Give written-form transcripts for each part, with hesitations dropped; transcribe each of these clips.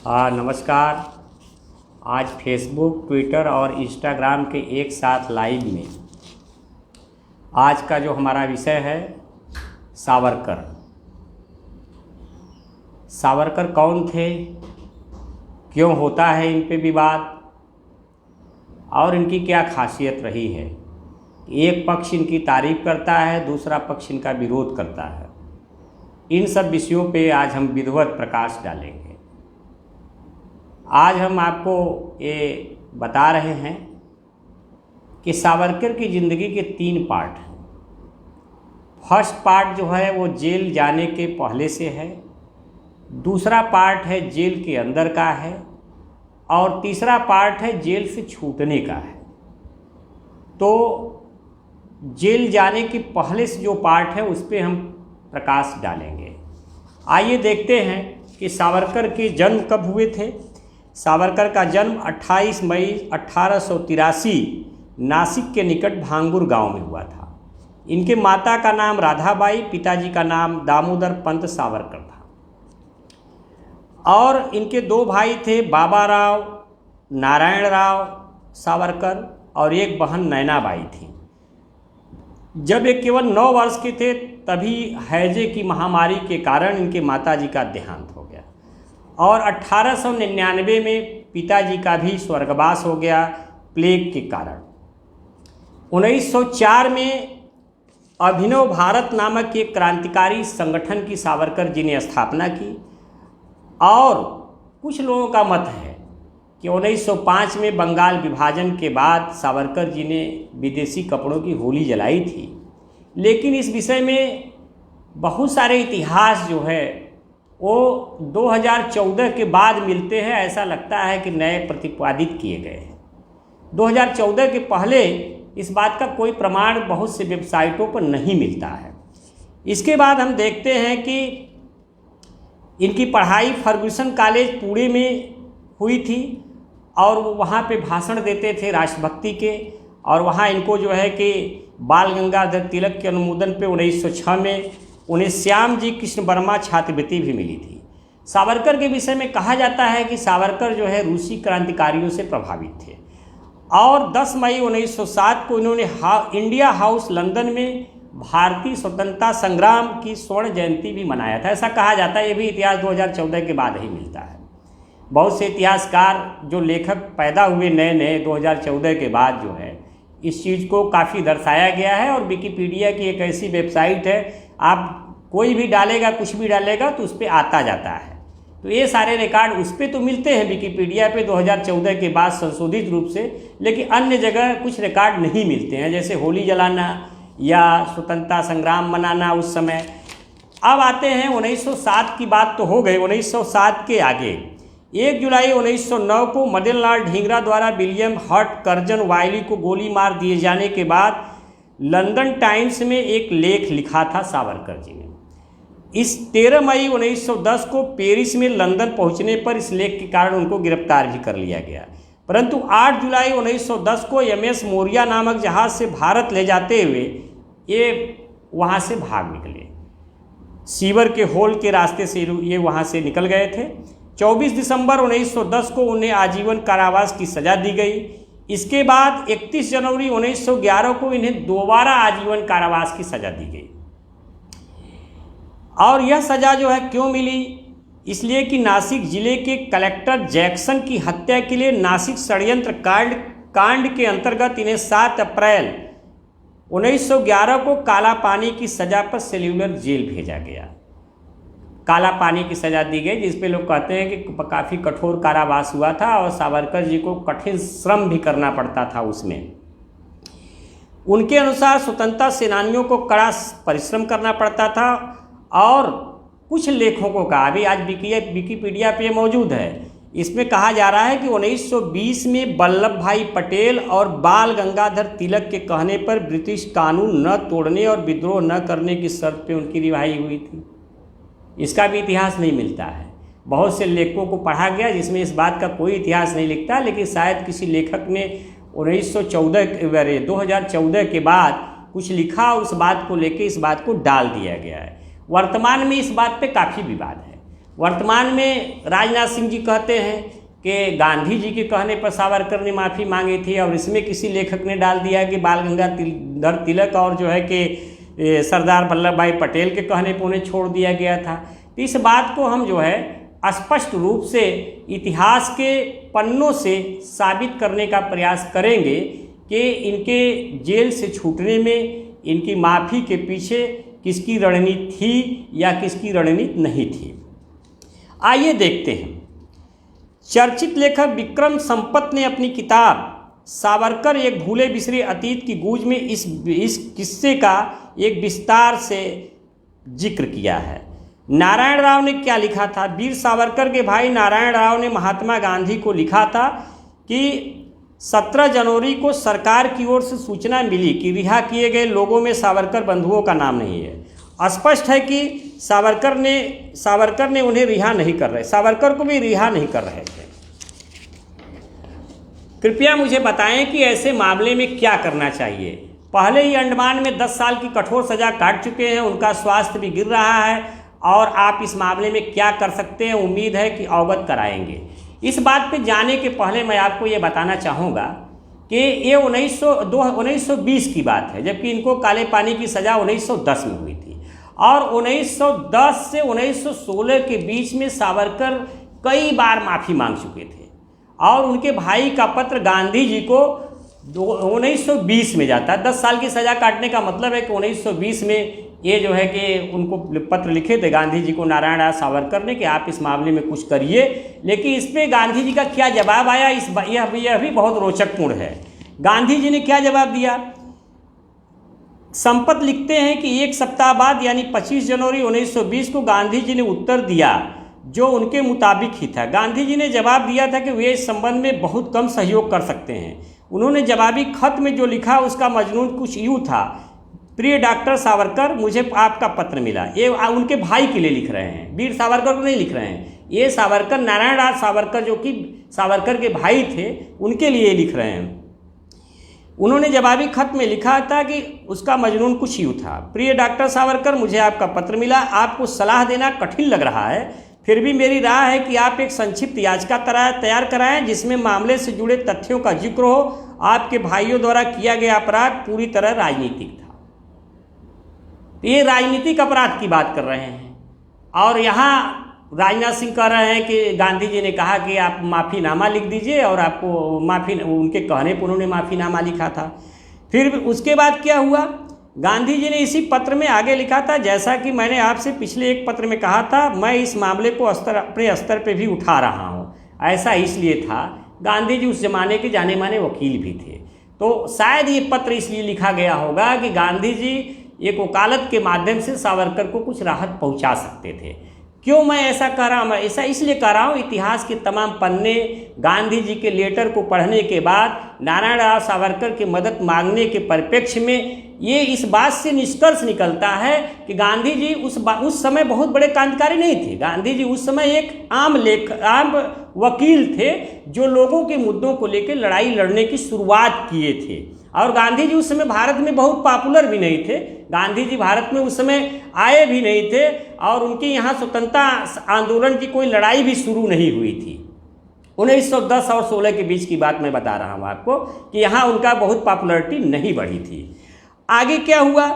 नमस्कार। आज Facebook, Twitter और इंस्टाग्राम के एक साथ लाइव में आज का जो हमारा विषय है सावरकर। सावरकर कौन थे, क्यों होता है इन पे विवाद और इनकी क्या खासियत रही है। एक पक्ष इनकी तारीफ करता है, दूसरा पक्ष इनका विरोध करता है। इन सब विषयों पे आज हम विधिवत प्रकाश डालेंगे। आज हम आपको ये बता रहे हैं कि सावरकर की ज़िंदगी के 3 पार्ट हैं। फर्स्ट पार्ट जो है वो जेल जाने के पहले से है, दूसरा पार्ट है जेल के अंदर का है और तीसरा पार्ट है जेल से छूटने का है। तो जेल जाने के पहले से जो पार्ट है उस पर हम प्रकाश डालेंगे। आइए देखते हैं कि सावरकर के जन्म कब हुए थे। सावरकर का जन्म 28 मई 1883 नासिक के निकट भांगुर गांव में हुआ था। इनके माता का नाम राधाबाई, पिताजी का नाम दामोदर पंत सावरकर था और इनके 2 भाई थे, बाबा राव, नारायण राव सावरकर और एक बहन नैनाबाई थी। जब ये केवल 9 वर्ष के थे तभी हैजे की महामारी के कारण इनके माताजी का देहांत हो गया और 1899 में पिताजी का भी स्वर्गवास हो गया प्लेग के कारण। 1904 में अभिनव भारत नामक एक क्रांतिकारी संगठन की सावरकर जी ने स्थापना की और कुछ लोगों का मत है कि 1905 में बंगाल विभाजन के बाद सावरकर जी ने विदेशी कपड़ों की होली जलाई थी। लेकिन इस विषय में बहुत सारे इतिहास जो है वो 2014 के बाद मिलते हैं। ऐसा लगता है कि नए प्रतिपादित किए गए हैं। 2014 के पहले इस बात का कोई प्रमाण बहुत से वेबसाइटों पर नहीं मिलता है। इसके बाद हम देखते हैं कि इनकी पढ़ाई फर्गुसन कॉलेज पुणे में हुई थी और वो वहाँ पे भाषण देते थे राष्ट्रभक्ति के और वहाँ इनको जो है कि बाल गंगाधर तिलक के अनुमोदन पे 1906 में उन्हें श्याम जी कृष्ण वर्मा छात्रवृत्ति भी मिली थी। सावरकर के विषय में कहा जाता है कि सावरकर जो है रूसी क्रांतिकारियों से प्रभावित थे और 10 मई 1907 को इन्होंने इंडिया हाउस लंदन में भारतीय स्वतंत्रता संग्राम की स्वर्ण जयंती भी मनाया था। ऐसा कहा जाता है। ये भी इतिहास 2014 के बाद ही मिलता है। बहुत से इतिहासकार जो लेखक पैदा हुए नए नए 2014 के बाद जो है इस चीज़ को काफ़ी दर्शाया गया है और विकिपीडिया की एक ऐसी वेबसाइट है, आप कोई भी डालेगा, कुछ भी डालेगा तो उस पर आता जाता है। तो ये सारे रिकॉर्ड उस पर तो मिलते हैं विकिपीडिया पे 2014 के बाद संशोधित रूप से, लेकिन अन्य जगह कुछ रिकॉर्ड नहीं मिलते हैं, जैसे होली जलाना या स्वतंत्रता संग्राम मनाना उस समय। अब आते हैं 1907 की बात तो हो गई। 1907 के आगे 1 जुलाई 1909 को मदन लाल ढींगरा द्वारा विलियम हर्ट कर्जन वाइली को गोली मार दिए जाने के बाद लंदन टाइम्स में एक लेख लिखा था सावरकर जी ने। इस 13 मई 1910 को पेरिस में लंदन पहुंचने पर इस लेख के कारण उनको गिरफ्तार भी कर लिया गया, परंतु 8 जुलाई 1910 को MS मोरिया नामक जहाज़ से भारत ले जाते हुए ये वहाँ से भाग निकले। सीवर के होल के रास्ते से ये वहाँ से निकल गए थे। 24 दिसंबर 1910 को उन्हें आजीवन कारावास की सज़ा दी गई। इसके बाद 31 जनवरी 1911 को इन्हें दोबारा आजीवन कारावास की सज़ा दी गई और यह सज़ा जो है क्यों मिली, इसलिए कि नासिक जिले के कलेक्टर जैक्सन की हत्या के लिए नासिक षड्यंत्र कांड के अंतर्गत इन्हें 7 अप्रैल 1911 को काला पानी की सज़ा पर सेल्यूलर जेल भेजा गया। काला पानी की सज़ा दी गई, जिस पे लोग कहते हैं कि काफ़ी कठोर कारावास हुआ था और सावरकर जी को कठिन श्रम भी करना पड़ता था उसमें। उनके अनुसार स्वतंत्रता सेनानियों को कड़ा परिश्रम करना पड़ता था और कुछ लेखकों का अभी आज विकिपीडिया पे मौजूद है, इसमें कहा जा रहा है कि 1920 में वल्लभ भाई पटेल और बाल गंगाधर तिलक के कहने पर ब्रिटिश कानून न तोड़ने और विद्रोह न करने की शर्त पे उनकी रिहाई हुई थी। इसका भी इतिहास नहीं मिलता है। बहुत से लेखकों को पढ़ा गया जिसमें इस बात का कोई इतिहास नहीं लिखता, लेकिन शायद किसी लेखक ने 2014 के बाद कुछ लिखा, उस बात को लेके इस बात को डाल दिया गया है। वर्तमान में इस बात पे काफ़ी विवाद है। वर्तमान में राजनाथ सिंह जी कहते हैं कि गांधी जी के कहने पर सावरकर ने माफ़ी मांगी थी, और इसमें किसी लेखक ने डाल दिया कि बाल गंगाधर तिलक और जो है कि सरदार वल्लभ भाई पटेल के कहने पर उन्हें छोड़ दिया गया था। तो इस बात को हम जो है स्पष्ट रूप से इतिहास के पन्नों से साबित करने का प्रयास करेंगे कि इनके जेल से छूटने में इनकी माफ़ी के पीछे किसकी रणनीति थी या किसकी रणनीति नहीं थी। आइए देखते हैं। चर्चित लेखक विक्रम संपत ने अपनी किताब सावरकर एक भूले बिसरे अतीत की गूंज में इस किस्से का एक विस्तार से जिक्र किया है। नारायण राव ने क्या लिखा था? वीर सावरकर के भाई नारायण राव ने महात्मा गांधी को लिखा था कि 17 जनवरी को सरकार की ओर से सूचना मिली कि रिहा किए गए लोगों में सावरकर बंधुओं का नाम नहीं है। स्पष्ट है कि सावरकर ने उन्हें रिहा नहीं कर रहे, सावरकर को भी रिहा नहीं कर रहे थे। कृपया मुझे बताएं कि ऐसे मामले में क्या करना चाहिए। पहले ही अंडमान में 10 साल की कठोर सजा काट चुके हैं, उनका स्वास्थ्य भी गिर रहा है, और आप इस मामले में क्या कर सकते हैं, उम्मीद है कि अवगत कराएंगे। इस बात पे जाने के पहले मैं आपको ये बताना चाहूँगा कि ये 1920 की बात है, जबकि इनको काले पानी की सज़ा 1910 में हुई थी, और 1910 से 1916 के बीच में सावरकर कई बार माफ़ी मांग चुके थे, और उनके भाई का पत्र गांधी जी को 1920 में जाता है। 10 साल की सज़ा काटने का मतलब है कि 1920 में ये जो है कि उनको पत्र लिखे थे गांधी जी को नारायण दास सावरकर ने कि आप इस मामले में कुछ करिए। लेकिन इस पर गांधी जी का क्या जवाब आया, यह भी बहुत रोचकपूर्ण है। गांधी जी ने क्या जवाब दिया? संपत लिखते हैं कि एक सप्ताह बाद यानी 25 जनवरी 1920 को गांधी जी ने उत्तर दिया जो उनके मुताबिक ही था। गांधी जी ने जवाब दिया था कि वे इस संबंध में बहुत कम सहयोग कर सकते हैं। उन्होंने जवाबी खत में जो लिखा उसका मजमून कुछ यूँ था: प्रिय डॉक्टर सावरकर, मुझे आपका पत्र मिला। ये उनके भाई के लिए लिख रहे हैं, वीर सावरकर को नहीं लिख रहे हैं। ये सावरकर नारायण दास सावरकर जो कि सावरकर के भाई थे उनके लिए लिख रहे हैं। उन्होंने जवाबी खत में लिखा था कि उसका मजमून कुछ यूँ था: प्रिय डॉक्टर सावरकर, मुझे आपका पत्र मिला। आपको सलाह देना कठिन लग रहा है, फिर भी मेरी राय है कि आप एक संक्षिप्त याचिका तैयार कराएं जिसमें मामले से जुड़े तथ्यों का जिक्र हो। आपके भाइयों द्वारा किया गया अपराध पूरी तरह राजनीतिक था। ये राजनीतिक अपराध की बात कर रहे हैं, और यहाँ राजनाथ सिंह कह रहे हैं कि गांधी जी ने कहा कि आप माफ़ीनामा लिख दीजिए, और आपको उनके कहने पर उन्होंने माफ़ीनामा लिखा था। फिर उसके बाद क्या हुआ? गांधी जी ने इसी पत्र में आगे लिखा था, जैसा कि मैंने आपसे पिछले एक पत्र में कहा था, मैं इस मामले को अपने स्तर पे भी उठा रहा हूँ। ऐसा इसलिए था, गांधी जी उस जमाने के जाने माने वकील भी थे, तो शायद ये पत्र इसलिए लिखा गया होगा कि गांधी जी एक वकालत के माध्यम से सावरकर को कुछ राहत पहुंचा सकते थे। क्यों मैं ऐसा कह रहा हूँ? मैं ऐसा इसलिए कह रहा हूँ, इतिहास के तमाम पन्ने गांधी जी के लेटर को पढ़ने के बाद नारायण दास सावरकर की मदद मांगने के परिप्रेक्ष्य में ये इस बात से निष्कर्ष निकलता है कि गांधी जी उस समय बहुत बड़े क्रांतिकारी नहीं थे। गांधी जी उस समय एक आम वकील थे जो लोगों के मुद्दों को लेकर लड़ाई लड़ने की शुरुआत किए थे, और गांधी जी उस समय भारत में बहुत पॉपुलर भी नहीं थे। गांधी जी भारत में उस समय आए भी नहीं थे, और उनके यहाँ स्वतंत्रता आंदोलन की कोई लड़ाई भी शुरू नहीं हुई थी। 1910 और 16 के बीच की बात मैं बता रहा हूँ आपको कि यहाँ उनका बहुत पॉपुलरिटी नहीं बढ़ी थी। आगे क्या हुआ?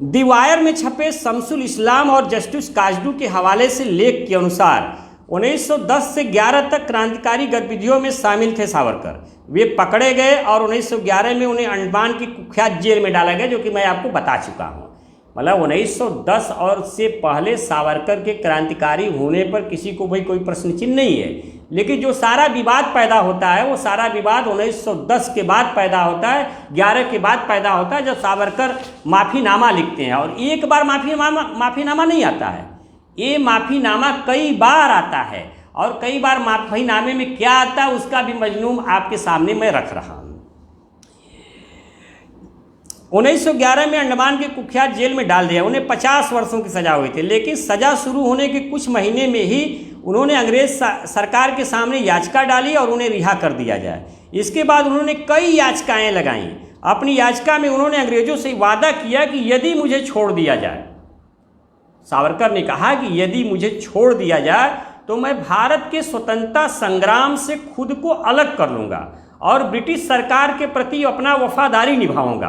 दी वायर में छपे शमसुल इस्लाम और जस्टिस काजडू के हवाले से लेख के अनुसार 1910 से 11 तक क्रांतिकारी गतिविधियों में शामिल थे सावरकर। वे पकड़े गए और 1911 में उन्हें अंडमान की कुख्यात जेल में डाला गया, जो कि मैं आपको बता चुका हूँ। मतलब 1910 और से पहले सावरकर के क्रांतिकारी होने पर किसी को भाई कोई प्रश्न चिन्ह नहीं है, लेकिन जो सारा विवाद पैदा होता है वो सारा विवाद 1910 के बाद पैदा होता है, 11 के बाद पैदा होता है, जब सावरकर माफ़ीनामा लिखते हैं। और एक बार माफ़ीनामा नहीं आता है, ये माफ़ीनामा कई बार आता है, और कई बार माफ़ीनामे में क्या आता है उसका भी मजमून आपके सामने मैं रख रहा हूँ। 1911 में अंडमान के कुख्यात जेल में डाल दिया। उन्हें 50 वर्षों की सज़ा हुई थी, लेकिन सज़ा शुरू होने के कुछ महीने में ही उन्होंने अंग्रेज सरकार के सामने याचिका डाली और उन्हें रिहा कर दिया जाए। इसके बाद उन्होंने कई याचिकाएं लगाईं। अपनी याचिका में उन्होंने अंग्रेजों से वादा किया कि यदि मुझे छोड़ दिया जाए सावरकर ने कहा कि यदि मुझे छोड़ दिया जाए तो मैं भारत के स्वतंत्रता संग्राम से खुद को अलग कर लूँगा और ब्रिटिश सरकार के प्रति अपना वफादारी निभाऊंगा।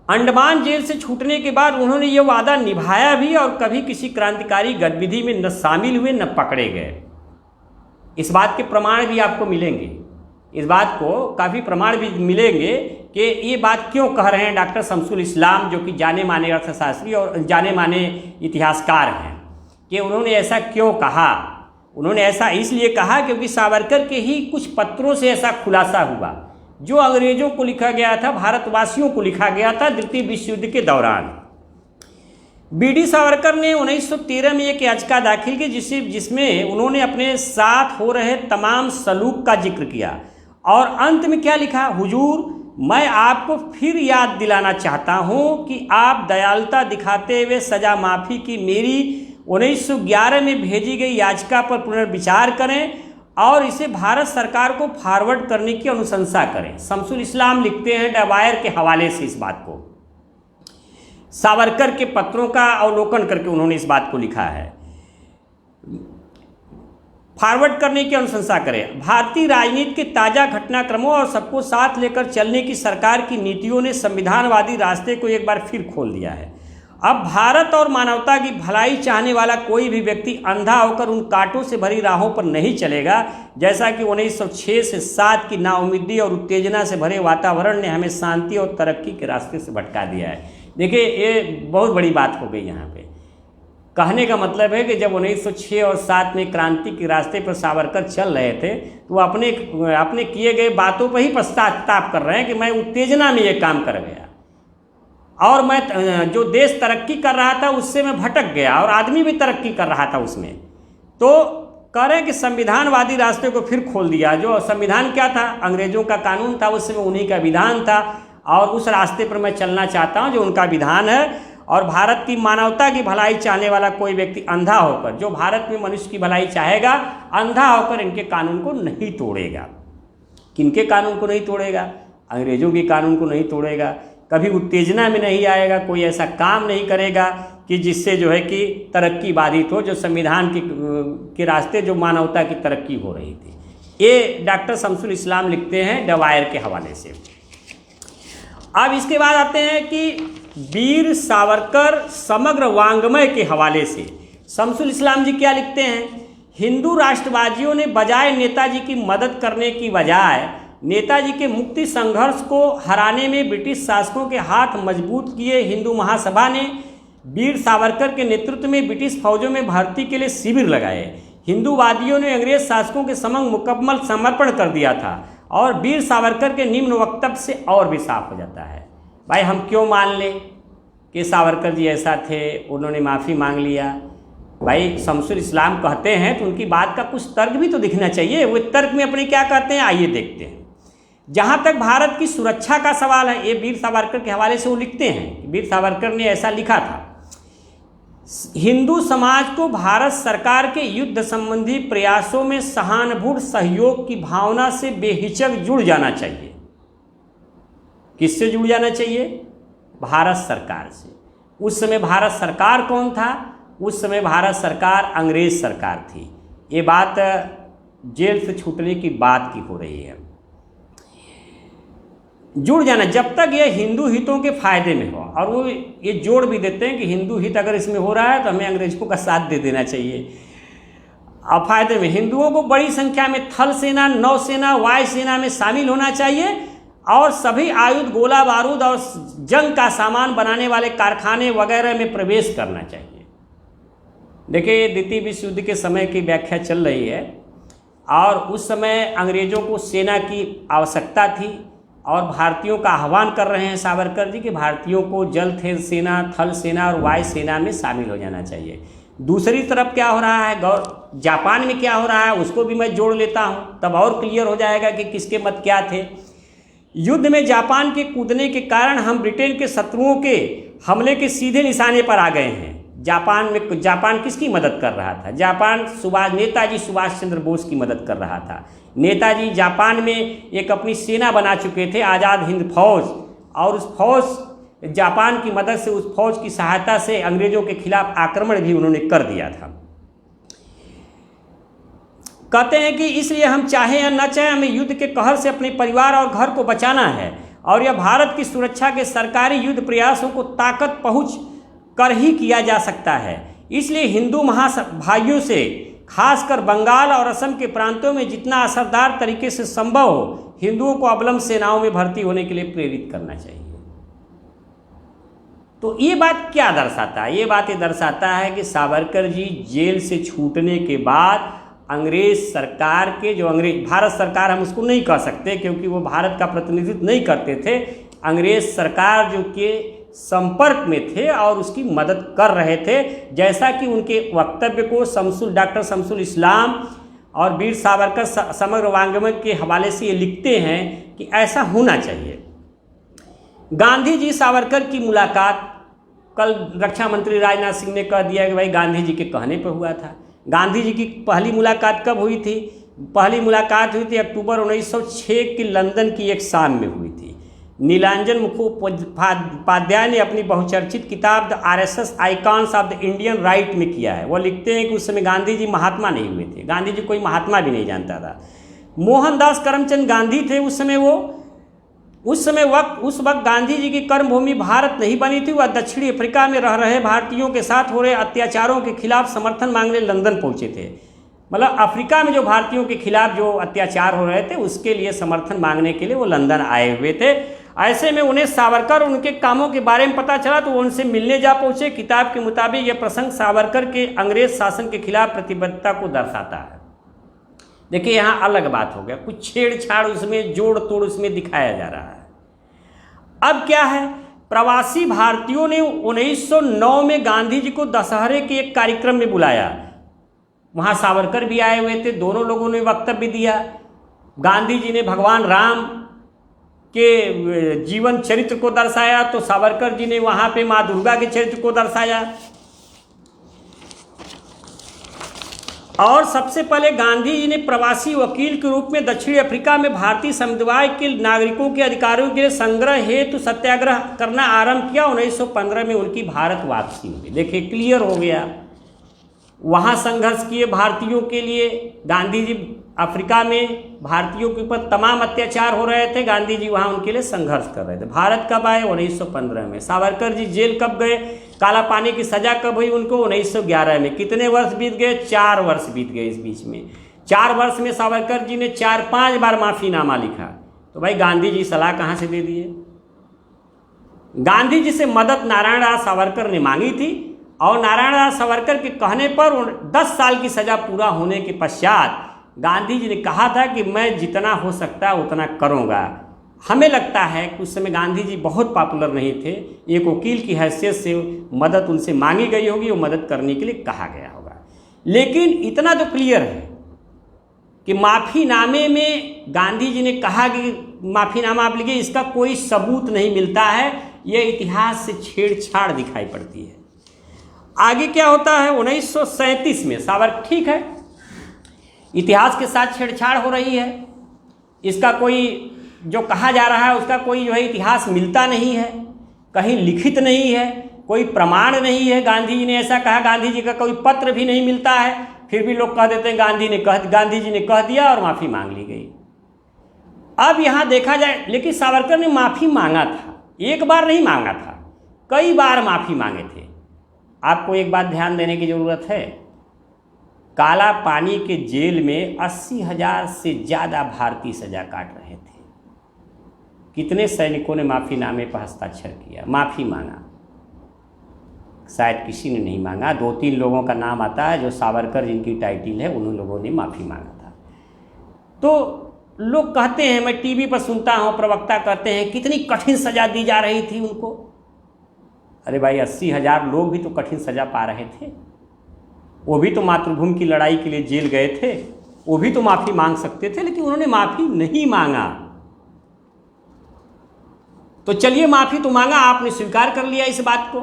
अंडमान जेल से छूटने के बाद उन्होंने ये वादा निभाया भी और कभी किसी क्रांतिकारी गतिविधि में न शामिल हुए न पकड़े गए। इस बात के प्रमाण भी आपको मिलेंगे, इस बात को काफ़ी प्रमाण भी मिलेंगे कि ये बात क्यों कह रहे हैं डॉक्टर शमसुल इस्लाम, जो कि जाने माने अर्थशास्त्री और जाने माने इतिहासकार हैं, कि उन्होंने ऐसा क्यों कहा। उन्होंने ऐसा इसलिए कहा क्योंकि सावरकर के ही कुछ पत्रों से ऐसा खुलासा हुआ जो अंग्रेजों को लिखा गया था, भारतवासियों को लिखा गया था द्वितीय विश्व युद्ध के दौरान। बी.डी. सावरकर ने 1913 में एक याचिका दाखिल की जिसमें उन्होंने अपने साथ हो रहे तमाम सलूक का जिक्र किया और अंत में क्या लिखा, हुजूर मैं आपको फिर याद दिलाना चाहता हूं कि आप दयालुता दिखाते हुए सजा माफ़ी की मेरी 1911 में भेजी गई याचिका पर पुनर्विचार करें और इसे भारत सरकार को फॉरवर्ड करने की अनुशंसा करें। शमसुल इस्लाम लिखते हैं डवायर के हवाले से इस बात को, सावरकर के पत्रों का अवलोकन करके उन्होंने इस बात को लिखा है, फॉरवर्ड करने की अनुशंसा करें। भारतीय राजनीति के ताज़ा घटनाक्रमों और सबको साथ लेकर चलने की सरकार की नीतियों ने संविधानवादी रास्ते को एक बार फिर खोल दिया है। अब भारत और मानवता की भलाई चाहने वाला कोई भी व्यक्ति अंधा होकर उन कांटों से भरी राहों पर नहीं चलेगा जैसा कि 1906 से 7 की नाउम्मीदी और उत्तेजना से भरे वातावरण ने हमें शांति और तरक्की के रास्ते से भटका दिया है। देखिए ये बहुत बड़ी बात हो गई यहाँ पे। कहने का मतलब है कि जब 1906 और 7 में क्रांति के रास्ते पर सावरकर चल रहे थे तो वो अपने किए गए बातों पर ही पश्चाताप कर रहे हैं कि मैं उत्तेजना में ये काम कर गया और मैं जो देश तरक्की कर रहा था उससे मैं भटक गया और आदमी भी तरक्की कर रहा था उसमें। तो कह रहे हैं कि संविधानवादी रास्ते को फिर खोल दिया। जो संविधान क्या था, अंग्रेजों का कानून था, उस समय उन्हीं का विधान था और उस रास्ते पर मैं चलना चाहता हूं जो उनका विधान है। और भारत की मानवता की भलाई चाहने वाला कोई व्यक्ति अंधा होकर, जो भारत में मनुष्य की भलाई चाहेगा, अंधा होकर इनके कानून को नहीं तोड़ेगा। किनके कानून को नहीं तोड़ेगा? अंग्रेजों के कानून को नहीं तोड़ेगा। कभी उत्तेजना में नहीं आएगा, कोई ऐसा काम नहीं करेगा कि जिससे जो है कि तरक्की बाधित हो, जो संविधान के रास्ते जो मानवता की तरक्की हो रही थी। ये डॉक्टर शमसुल इस्लाम लिखते हैं डवायर के हवाले से। अब इसके बाद आते हैं कि वीर सावरकर समग्र वांग्मय के हवाले से शमसुल इस्लाम जी क्या लिखते हैं। हिंदू राष्ट्रवादियों ने बजाय नेताजी की मदद करने की बजाय नेताजी के मुक्ति संघर्ष को हराने में ब्रिटिश शासकों के हाथ मजबूत किए। हिंदू महासभा ने वीर सावरकर के नेतृत्व में ब्रिटिश फौजों में भर्ती के लिए शिविर लगाए। हिंदूवादियों ने अंग्रेज शासकों के समक्ष मुकम्मल समर्पण कर दिया था और वीर सावरकर के निम्न वक्तव्य से और भी साफ हो जाता है। भाई हम क्यों मान लें कि सावरकर जी ऐसा थे, उन्होंने माफ़ी मांग लिया। भाई शमसुल इस्लाम कहते हैं तो उनकी बात का कुछ तर्क भी तो दिखना चाहिए। वो तर्क में अपने क्या कहते हैं, आइए देखते हैं। जहाँ तक भारत की सुरक्षा का सवाल है, ये वीर सावरकर के हवाले से वो लिखते हैं। वीर सावरकर ने ऐसा लिखा था, हिंदू समाज को भारत सरकार के युद्ध संबंधी प्रयासों में सहानुभूति सहयोग की भावना से बेहिचक जुड़ जाना चाहिए। किससे जुड़ जाना चाहिए? भारत सरकार से। उस समय भारत सरकार कौन था? उस समय भारत सरकार अंग्रेज सरकार थी। ये बात जेल से छूटने की बात की हो रही है। जुड़ जाना जब तक ये हिंदू हितों के फायदे में हो, और वो ये जोड़ भी देते हैं कि हिंदू हित अगर इसमें हो रहा है तो हमें अंग्रेजों का साथ दे देना चाहिए। अब फायदे में हिंदुओं को बड़ी संख्या में थल सेना, नौसेना, वायु सेना में शामिल होना चाहिए और सभी आयुध, गोला बारूद और जंग का सामान बनाने वाले कारखाने वगैरह में प्रवेश करना चाहिए। देखिए द्वितीय विश्व युद्ध के समय की व्याख्या चल रही है और उस समय अंग्रेजों को सेना की आवश्यकता थी और भारतीयों का आह्वान कर रहे हैं सावरकर जी कि भारतीयों को जल सेना, थल सेना और वायु सेना में शामिल हो जाना चाहिए। दूसरी तरफ क्या हो रहा है, जापान में क्या हो रहा है, उसको भी मैं जोड़ लेता हूँ, तब और क्लियर हो जाएगा कि किसके मत क्या थे। युद्ध में जापान के कूदने के कारण हम ब्रिटेन के शत्रुओं के हमले के सीधे निशाने पर आ गए हैं। जापान किसकी मदद कर रहा था? जापान नेताजी सुभाष चंद्र बोस की मदद कर रहा था। नेताजी जापान में एक अपनी सेना बना चुके थे, आज़ाद हिंद फौज, और उस फौज जापान की मदद से, उस फौज की सहायता से अंग्रेजों के खिलाफ आक्रमण भी उन्होंने कर दिया था। कहते हैं कि इसलिए हम चाहें या न चाहें, हमें युद्ध के कहर से अपने परिवार और घर को बचाना है, और यह भारत की सुरक्षा के सरकारी युद्ध प्रयासों को ताकत पहुँच कर ही किया जा सकता है। इसलिए हिंदू भाइयों से, खासकर बंगाल और असम के प्रांतों में जितना असरदार तरीके से संभव हो, हिंदुओं को अवलंब सेनाओं में भर्ती होने के लिए प्रेरित करना चाहिए। तो ये बात क्या दर्शाता है? ये बात ये दर्शाता है कि सावरकर जी जेल से छूटने के बाद अंग्रेज सरकार के, जो भारत सरकार हम उसको नहीं कह सकते क्योंकि वो भारत का प्रतिनिधित्व नहीं करते थे, अंग्रेज सरकार जो के संपर्क में थे और उसकी मदद कर रहे थे। जैसा कि उनके वक्तव्य को डॉक्टर शमसुल इस्लाम और वीर सावरकर समग्र वांग्मय के हवाले से ये लिखते हैं कि ऐसा होना चाहिए। गांधी जी सावरकर की मुलाकात, कल रक्षा मंत्री राजनाथ सिंह ने कह दिया कि भाई गांधी जी के कहने पर हुआ था। गांधी जी की पहली मुलाकात कब हुई थी? पहली मुलाकात हुई थी अक्टूबर 1906 की लंदन की एक शाम में हुई थी। नीलांजन मुखोपाध्याय ने अपनी बहुचर्चित किताब the RSS icons of the Indian right में किया है। वो लिखते हैं कि उस समय गांधी जी महात्मा नहीं हुए थे, गांधी जी कोई महात्मा भी नहीं जानता था। मोहनदास करमचंद गांधी थे उस समय। उस वक्त गांधी जी की कर्मभूमि भारत नहीं बनी थी। वह दक्षिणी अफ्रीका में रह रहे भारतीयों के साथ हो रहे अत्याचारों के खिलाफ समर्थन मांगने लंदन पहुंचे थे। मतलब अफ्रीका में जो भारतीयों के खिलाफ जो अत्याचार हो रहे थे उसके लिए समर्थन मांगने के लिए वो लंदन आए हुए थे। ऐसे में उन्हें सावरकर और उनके कामों के बारे में पता चला तो वो उनसे मिलने जा पहुंचे। किताब के मुताबिक यह प्रसंग सावरकर के अंग्रेज शासन के खिलाफ प्रतिबद्धता को दर्शाता है। देखिए यहाँ अलग बात हो गया, कुछ छेड़छाड़ उसमें, जोड़ तोड़ उसमें दिखाया जा रहा है। अब क्या है, प्रवासी भारतीयों ने 1909 में गांधी जी को दशहरे के एक कार्यक्रम में बुलाया। वहाँ सावरकर भी आए हुए थे, दोनों लोगों ने वक्तव्य दिया। गांधी जी ने भगवान राम के जीवन चरित्र को दर्शाया तो सावरकर जी ने वहाँ पे माँ दुर्गा के चरित्र को दर्शाया। और सबसे पहले गांधी जी ने प्रवासी वकील के रूप में दक्षिणी अफ्रीका में भारतीय समुदाय के नागरिकों के अधिकारों के लिए संग्रह हेतु सत्याग्रह करना आरंभ किया। 1915 में उनकी भारत वापसी हुई। देखिए क्लियर हो गया, वहाँ संघर्ष किए भारतीयों के लिए। गांधी जी अफ्रीका में भारतीयों के ऊपर तमाम अत्याचार हो रहे थे, गांधी जी वहाँ उनके लिए संघर्ष कर रहे थे। भारत कब आए? 1915 में। सावरकर जी जेल कब गए? काला पानी की सजा कब हुई उनको? 1911 में। कितने वर्ष बीत गए? 4 वर्ष बीत गए इस बीच में। 4 वर्ष में सावरकर जी ने 4-5 बार माफ़ीनामा लिखा। तो भाई गांधी जी सलाह कहाँ से दे दिए? गांधी जी से मदद नारायण दास सावरकर ने मांगी थी और नारायण दास सावरकर के कहने पर 10 साल की सजा पूरा होने के पश्चात गांधी जी ने कहा था कि मैं जितना हो सकता है उतना करूँगा। हमें लगता है कि उस समय गांधी जी बहुत पॉपुलर नहीं थे। एक वकील की हैसियत से मदद उनसे मांगी गई होगी, वो मदद करने के लिए कहा गया होगा। लेकिन इतना तो क्लियर है कि माफ़ीनामे में गांधी जी ने कहा कि माफ़ीनामा आप लिखिए, इसका कोई सबूत नहीं मिलता है। ये इतिहास से छेड़छाड़ दिखाई पड़ती है। आगे क्या होता है? 1937 में सावरकर, ठीक है, इतिहास के साथ छेड़छाड़ हो रही है, इसका कोई जो कहा जा रहा है उसका कोई जो है इतिहास मिलता नहीं है, कहीं लिखित नहीं है, कोई प्रमाण नहीं है। गांधी जी ने ऐसा कहा, गांधी जी का कोई पत्र भी नहीं मिलता है, फिर भी लोग कह देते हैं गांधी जी ने कह दिया और माफ़ी मांग ली गई। अब यहाँ देखा जाए, लेकिन सावरकर ने माफ़ी मांगा था, एक बार नहीं मांगा था, कई बार माफ़ी मांगे थे। आपको एक बात ध्यान देने की ज़रूरत है, काला पानी के जेल में 80,000 से ज़्यादा भारतीय सजा काट रहे थे। कितने सैनिकों ने माफ़ीनामे पर हस्ताक्षर किया, माफ़ी मांगा? शायद किसी ने नहीं मांगा। 2-3 लोगों का नाम आता है जो सावरकर जिनकी टाइटिल है, उन्हीं लोगों ने माफ़ी मांगा था। तो लोग कहते हैं, मैं टीवी पर सुनता हूँ, प्रवक्ता कहते हैं कितनी कठिन सज़ा दी जा रही थी उनको। अरे भाई 80,000 लोग भी तो कठिन सज़ा पा रहे थे, वो भी तो मातृभूमि की लड़ाई के लिए जेल गए थे, वो भी तो माफ़ी मांग सकते थे, लेकिन उन्होंने माफ़ी नहीं मांगा। तो चलिए माफ़ी तो मांगा, आपने स्वीकार कर लिया इस बात को।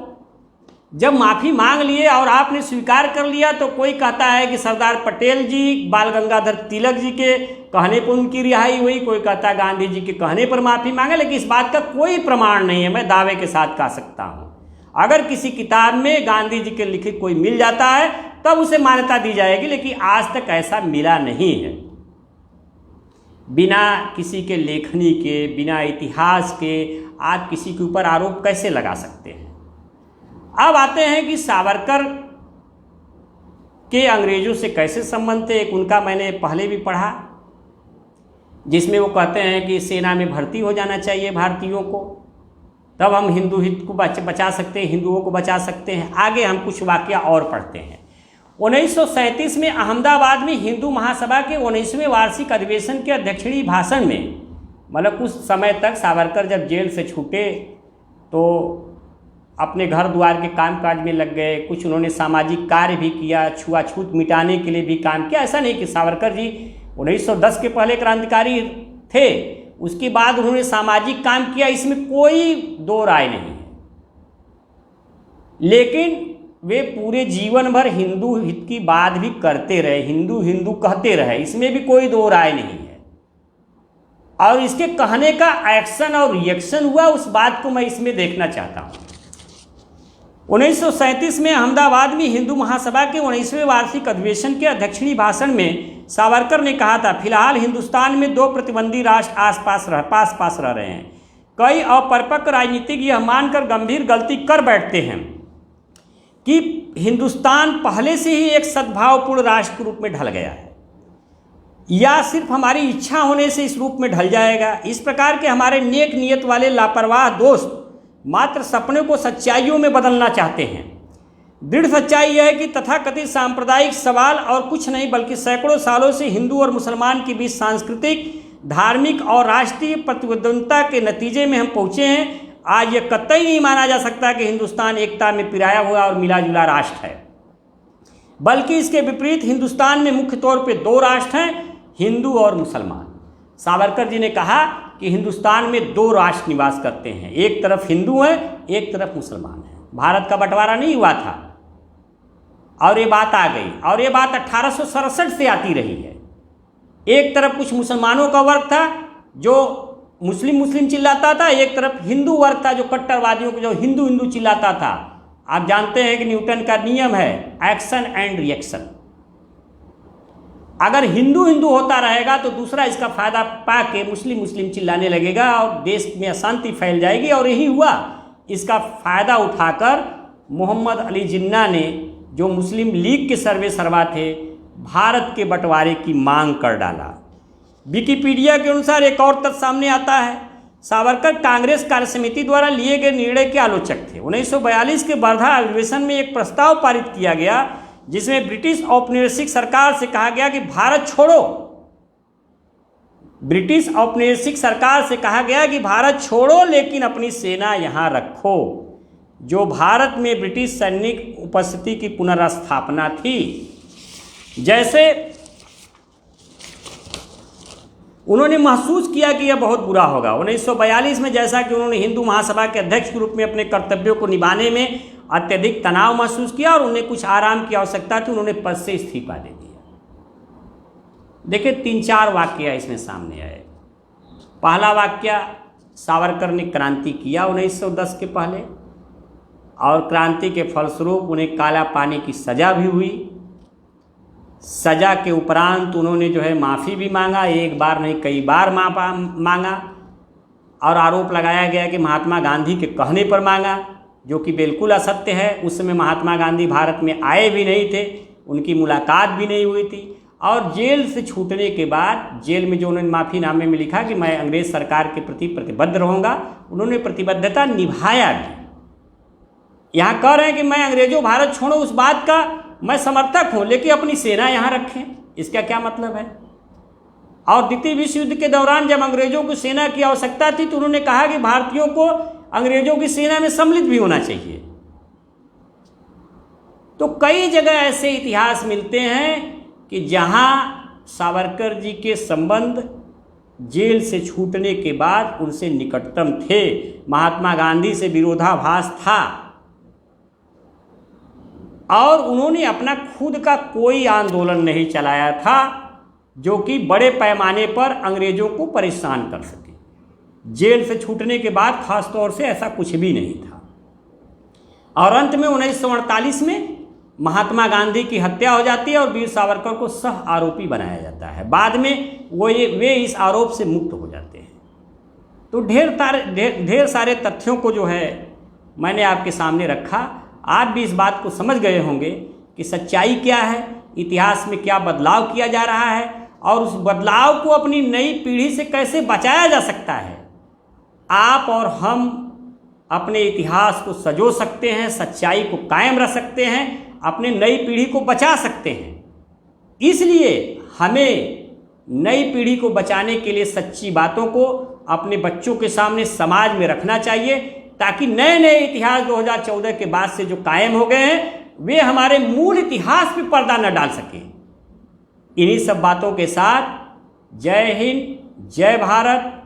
जब माफ़ी मांग लिए और आपने स्वीकार कर लिया तो कोई कहता है कि सरदार पटेल जी, बाल गंगाधर तिलक जी के कहने पर उनकी रिहाई हुई, कोई कहता है गांधी जी के कहने पर माफ़ी मांगे, लेकिन इस बात का कोई प्रमाण नहीं है। मैं दावे के साथ कह सकता हूँ, अगर किसी किताब में गांधी जी के लिखित कोई मिल जाता है तब उसे मान्यता दी जाएगी, लेकिन आज तक ऐसा मिला नहीं है। बिना किसी के लेखनी के, बिना इतिहास के आप किसी के ऊपर आरोप कैसे लगा सकते हैं। अब आते हैं कि सावरकर के अंग्रेजों से कैसे संबंध थे। एक उनका मैंने पहले भी पढ़ा, जिसमें वो कहते हैं कि सेना में भर्ती हो जाना चाहिए भारतीयों को, तब हम हिंदू हित को बचा सकते हैं, हिंदुओं को बचा सकते हैं। आगे हम कुछ वाकया और पढ़ते हैं। 1937 में अहमदाबाद में हिंदू महासभा के 19वें वार्षिक अधिवेशन के अध्यक्षीय भाषण में, मतलब कुछ समय तक सावरकर जब जेल से छूटे तो अपने घर द्वार के कामकाज में लग गए। कुछ उन्होंने सामाजिक कार्य भी किया, छुआछूत मिटाने के लिए भी काम किया। ऐसा नहीं कि सावरकर जी 1910 के पहले क्रांतिकारी थे, उसके बाद उन्होंने सामाजिक काम किया, इसमें कोई दो राय नहीं है। लेकिन वे पूरे जीवन भर हिंदू हित की बात भी करते रहे, हिंदू हिंदू कहते रहे, इसमें भी कोई दो राय नहीं है। और इसके कहने का एक्शन और रिएक्शन हुआ, उस बात को मैं इसमें देखना चाहता हूँ। 1937 में अहमदाबाद में हिंदू महासभा के 19वें वार्षिक अधिवेशन के अध्यक्षीय भाषण में सावरकर ने कहा था, फिलहाल हिंदुस्तान में दो प्रतिबंधी राष्ट्र पास रह रहे हैं। कई अपरिपक्व राजनीतिक यह मानकर गंभीर गलती कर बैठते हैं कि हिंदुस्तान पहले से ही एक सद्भावपूर्ण राष्ट्र के रूप में ढल गया है, या सिर्फ हमारी इच्छा होने से इस रूप में ढल जाएगा। इस प्रकार के हमारे नेक नियत वाले लापरवाह दोस्त मात्र सपने को सच्चाइयों में बदलना चाहते हैं। दृढ़ सच्चाई यह है कि तथाकथित सांप्रदायिक सवाल और कुछ नहीं बल्कि सैकड़ों सालों से हिंदू और मुसलमान के बीच सांस्कृतिक, धार्मिक और राष्ट्रीय प्रतिद्वंद्विता के नतीजे में हम पहुँचे हैं। आज यह कतई नहीं माना जा सकता कि हिंदुस्तान एकता में पिराया हुआ और मिला जुला राष्ट्र है, बल्कि इसके विपरीत हिंदुस्तान में मुख्य तौर पे दो राष्ट्र हैं, हिंदू और मुसलमान। सावरकर जी ने कहा कि हिंदुस्तान में दो राष्ट्र निवास करते हैं, एक तरफ हिंदू हैं, एक तरफ मुसलमान हैं। भारत का बंटवारा नहीं हुआ था और ये बात आ गई, और ये बात 1867 से आती रही है। एक तरफ कुछ मुसलमानों का वर्ग था जो मुस्लिम चिल्लाता था, एक तरफ हिंदू वर्ग था जो कट्टरवादियों को जो हिंदू हिंदू चिल्लाता था। आप जानते हैं कि न्यूटन का नियम है एक्शन एंड रिएक्शन। अगर हिंदू हिंदू होता रहेगा तो दूसरा इसका फायदा पा के मुस्लिम चिल्लाने लगेगा और देश में अशांति फैल जाएगी, और यही हुआ। इसका फायदा उठाकर मोहम्मद अली जिन्ना ने, जो मुस्लिम लीग के सर्वे सर्वा थे, भारत के बंटवारे की मांग कर डाला। विकिपीडिया के अनुसार एक और तथ्य सामने आता है, सावरकर कांग्रेस कार्य समिति द्वारा लिए गए निर्णय के आलोचक थे। 1942 के वर्धा अधिवेशन में एक प्रस्ताव पारित किया गया जिसमें ब्रिटिश औपनिवेशिक सरकार से कहा गया कि भारत छोड़ो। ब्रिटिश औपनिवेशिक सरकार से कहा गया कि भारत छोड़ो लेकिन अपनी सेना यहाँ रखो। जो भारत में ब्रिटिश सैनिक उपस्थिति की पुनर्स्थापना थी। जैसे उन्होंने महसूस किया कि यह बहुत बुरा होगा। 1942 में जैसा कि उन्होंने हिंदू महासभा के अध्यक्ष के रूप में अपने कर्तव्यों को निभाने में अत्यधिक तनाव महसूस किया और उन्हें कुछ आराम की आवश्यकता थी, उन्होंने पद से इस्तीफा दे दिया। देखिए 3-4 वाक्य इसमें सामने आए। पहला वाक्य, सावरकर ने क्रांति किया 1910 के पहले, और क्रांति के फलस्वरूप उन्हें काला पानी की सज़ा भी हुई। सज़ा के उपरांत उन्होंने जो है माफ़ी भी मांगा, एक बार नहीं कई बार मांगा, और आरोप लगाया गया कि महात्मा गांधी के कहने पर मांगा, जो कि बिल्कुल असत्य है। उस समय महात्मा गांधी भारत में आए भी नहीं थे, उनकी मुलाकात भी नहीं हुई थी। और जेल से छूटने के बाद जेल में जो उन्होंने माफ़ीनामे में लिखा कि मैं अंग्रेज़ सरकार के प्रति प्रतिबद्ध रहूँगा, उन्होंने प्रतिबद्धता निभाया भी। यहाँ कह रहे हैं कि मैं अंग्रेजों भारत छोड़ो उस बात का मैं समर्थक हूँ, लेकिन अपनी सेना यहाँ रखें, इसका क्या मतलब है। और द्वितीय विश्व युद्ध के दौरान जब अंग्रेजों को सेना की आवश्यकता थी तो उन्होंने कहा कि भारतीयों को अंग्रेजों की सेना में सम्मिलित भी होना चाहिए। तो कई जगह ऐसे इतिहास मिलते हैं कि जहां सावरकर जी के संबंध जेल से छूटने के बाद उनसे निकटतम थे, महात्मा गांधी से विरोधाभास था। और उन्होंने अपना खुद का कोई आंदोलन नहीं चलाया था जो कि बड़े पैमाने पर अंग्रेजों को परेशान कर सके। जेल से छूटने के बाद खास तौर से ऐसा कुछ भी नहीं था। और अंत में 1948 में महात्मा गांधी की हत्या हो जाती है और वीर सावरकर को सह आरोपी बनाया जाता है। बाद में वे इस आरोप से मुक्त हो जाते हैं। तो ढेर सारे तथ्यों को जो है मैंने आपके सामने रखा। आप भी इस बात को समझ गए होंगे कि सच्चाई क्या है, इतिहास में क्या बदलाव किया जा रहा है और उस बदलाव को अपनी नई पीढ़ी से कैसे बचाया जा सकता है। आप और हम अपने इतिहास को सजो सकते हैं, सच्चाई को कायम रख सकते हैं, अपने नई पीढ़ी को बचा सकते हैं। इसलिए हमें नई पीढ़ी को बचाने के लिए सच्ची बातों को अपने बच्चों के सामने समाज में रखना चाहिए, ताकि नए नए इतिहास 2014 के बाद से जो कायम हो गए हैं वे हमारे मूल इतिहास पे पर्दा न डाल सकें। इन्हीं सब बातों के साथ जय हिंद, जय भारत,